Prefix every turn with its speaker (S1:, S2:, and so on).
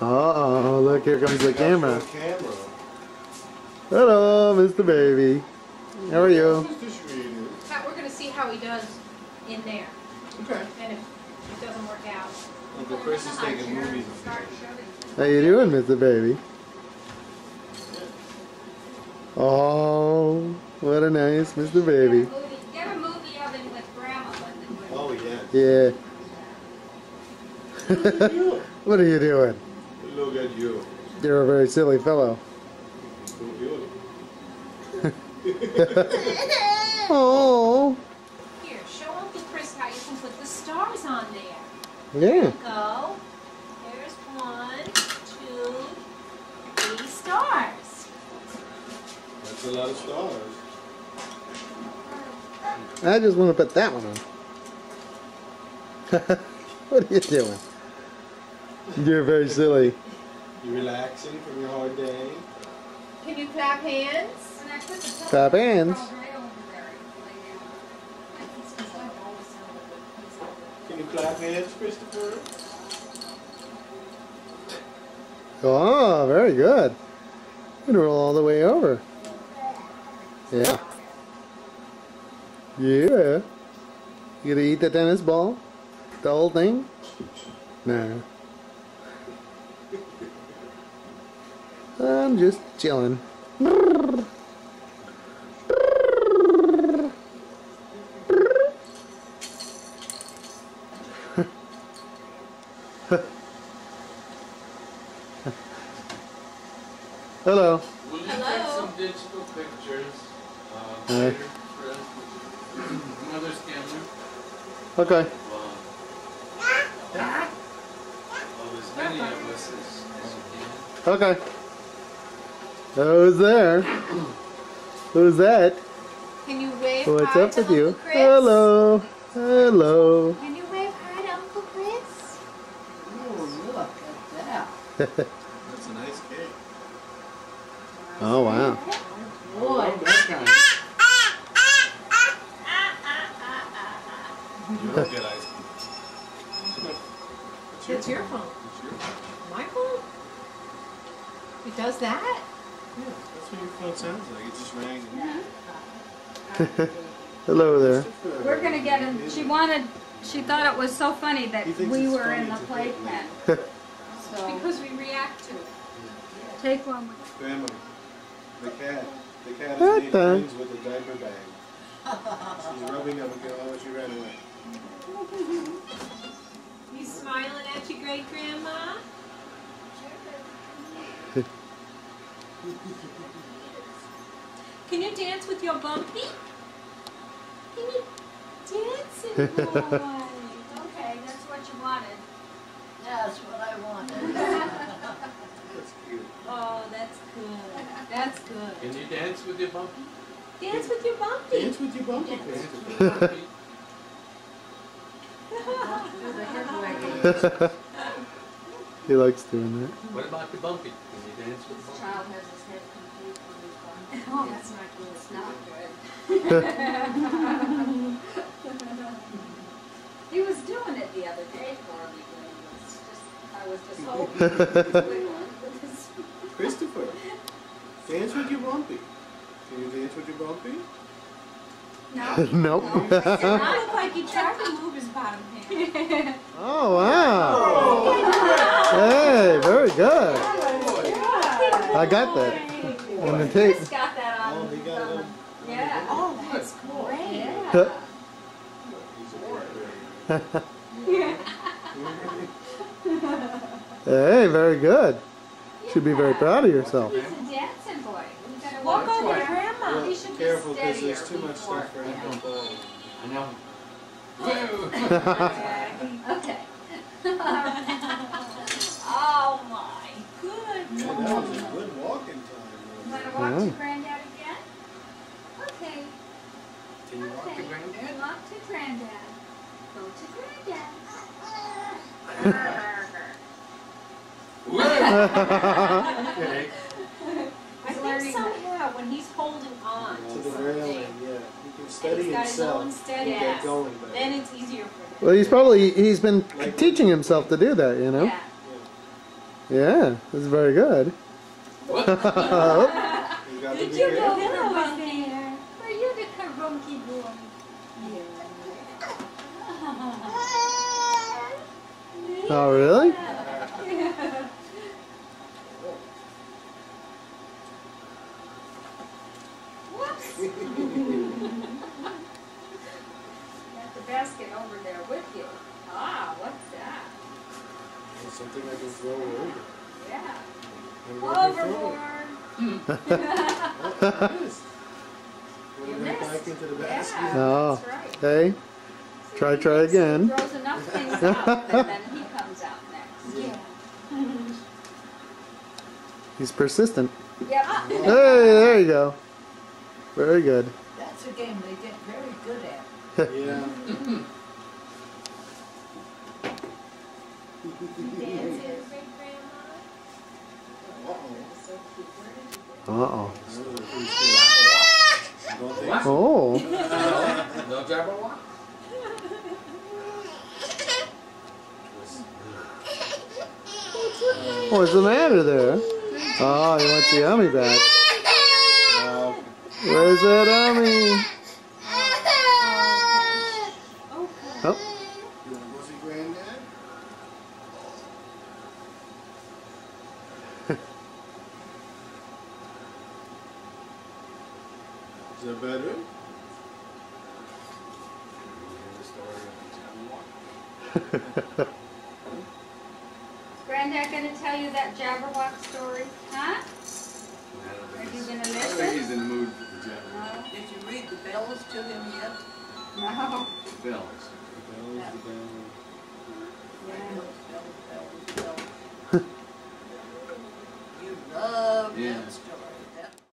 S1: Uh-oh, look, here comes the camera. Hello, Mr. Baby. How are you?
S2: We're going to see how he does in there.
S3: Okay.
S2: And if it doesn't work out.
S3: Uncle Chris is taking movies.
S1: How you doing, Mr. Baby? Oh, what a nice Mr. Baby.
S2: Get a movie oven with Grandma.
S3: Oh,
S1: Yeah.
S3: yeah.
S1: What are you doing?
S3: Look at you.
S1: You're a very silly fellow. Oh.
S2: Here, show Uncle Chris how you can put the stars on there.
S1: Yeah.
S2: Go. There's 1, 2, 3 stars.
S3: That's a lot of stars.
S1: I just want to put that one on. What are you doing? You're very silly.
S3: You relaxing from your hard day?
S2: Can you clap hands?
S1: Clap hands.
S3: Can you clap hands, Christopher?
S1: Oh, very good. You can roll all the way over. Yeah. Yeah. You gonna eat the tennis ball? The whole thing? Nah. I'm just chilling. Hello.
S4: Will you take some digital pictures
S1: Hey.
S4: later for Mother's camera?
S1: Okay.
S4: Of as many of us as you can.
S1: Okay. Who's there? Who's that?
S2: Can you wave
S1: What's
S2: hi
S1: up
S2: to
S1: with you?
S2: Uncle Chris?
S1: Hello. Hello.
S2: Can you wave hi to Uncle Chris?
S5: Oh, look at that.
S3: That's a nice cake.
S1: Oh, wow.
S5: Boy,
S3: You don't get ice cream.
S2: It's your phone.
S3: It's your phone.
S2: My phone? It does that?
S3: Yeah, that's what your phone sounds like. It just rang.
S1: Hello there.
S6: We're gonna get him. She thought it was so funny that
S3: He thinks
S6: we
S3: it's
S6: were in
S3: funny
S6: the
S3: to play
S6: playpen. So
S2: Because we react to it.
S6: take one.
S3: Grandma, the cat has
S1: What
S3: made
S1: the?
S3: friends with a diaper bag. She's rubbing up against. Oh, she ran away.
S2: You smiling at your great grandma? Can you dance with your bumpy? Can you dance it, boy? Okay, that's what you wanted.
S5: that's what I wanted.
S3: That's cute.
S2: Oh, that's good. That's good.
S4: Can you dance with your bumpy?
S2: Dance with your bumpy.
S3: Dance with your bumpy,
S4: Dance
S3: Christopher.
S4: with your bumpy.
S5: Do the head wagging.
S1: He likes doing that.
S4: What about the bumpy? Can you dance with the
S5: This
S4: bumpy?
S5: child has his head complete on his body.
S6: Oh, that's not good.
S5: It's not good.
S6: He was doing it the other day for me, but I was just hoping he was wiggling with his.
S3: Christopher, dance with your bumpy. Can you dance with your bumpy?
S6: No.
S1: Nope.
S2: It looked like he tried to move his bottom hand.
S1: Oh, wow. Hey, very good. I got that on the tape.
S6: Chris got that on.
S3: Oh, he got it on.
S6: Yeah.
S2: Oh, that's great.
S6: Yeah.
S1: Hey, very good. Should be very proud of yourself.
S6: He's a dancing boy. We gotta
S2: Walk
S6: watch
S2: over
S6: him.
S2: to Grandma.
S6: He should be
S3: Careful, because
S6: steadier
S3: there's too much
S6: before-
S3: stuff for him to fall.
S4: I know.
S6: Okay. Oh my
S2: Good.
S3: Yeah, that was a good walking time.
S6: You wanna
S3: Rosie.
S6: walk
S1: Yeah.
S6: to Granddad again? Okay.
S4: Can you walk to
S6: Okay.
S4: Granddad?
S6: Walk to Granddad. Go to Granddad.
S4: Okay.
S2: I think somehow when he's holding on
S3: To
S2: to
S3: the
S2: something,
S3: railing, yeah. He can
S2: and
S3: steady
S2: he's got his own
S3: himself.
S2: steady,
S3: Get going, but
S2: then it's easier for him.
S1: Well, he's been teaching himself to do that, you know?
S6: Yeah.
S1: Yeah, that's very good.
S3: You got to
S2: Did
S3: be
S2: you go
S3: careful.
S2: Karunky? Are you the Karunky boy?
S1: Oh, really?
S2: Whoops.
S6: Got the basket over there with you. Ah, what's that?
S3: It's something I can throw over.
S6: Yeah.
S3: And where do you throw it?
S6: Overboard.
S3: Oh, it is. Put
S6: You
S3: it right back
S6: missed.
S3: into the
S6: Yeah,
S3: basket.
S1: Oh.
S6: that's right.
S1: Hey, try again.
S6: He throws enough things out, and then he comes out next.
S2: Yeah.
S1: He's persistent.
S6: Yep.
S1: Hey, there you go. Very good.
S5: That's a game they get very good at.
S3: Yeah.
S1: Uh-oh.
S3: Don't think
S4: What?
S3: so.
S1: Oh.
S4: No Jabberwock?
S1: What's the matter there? Oh, he wants the Ummy back. Where's that Ummy? Oh.
S3: You want to go see Granddad? Is that better?
S6: Granddad gonna tell you that Jabberwock story, huh? Are you gonna
S4: I think
S6: listen?
S4: he's in the mood for the Jabberwock.
S6: No.
S5: Did you read the bells to him yet?
S6: No.
S4: Bills.
S3: The bell is the bell.
S6: Yeah.
S5: Bells. You love
S4: Yeah.
S5: that story.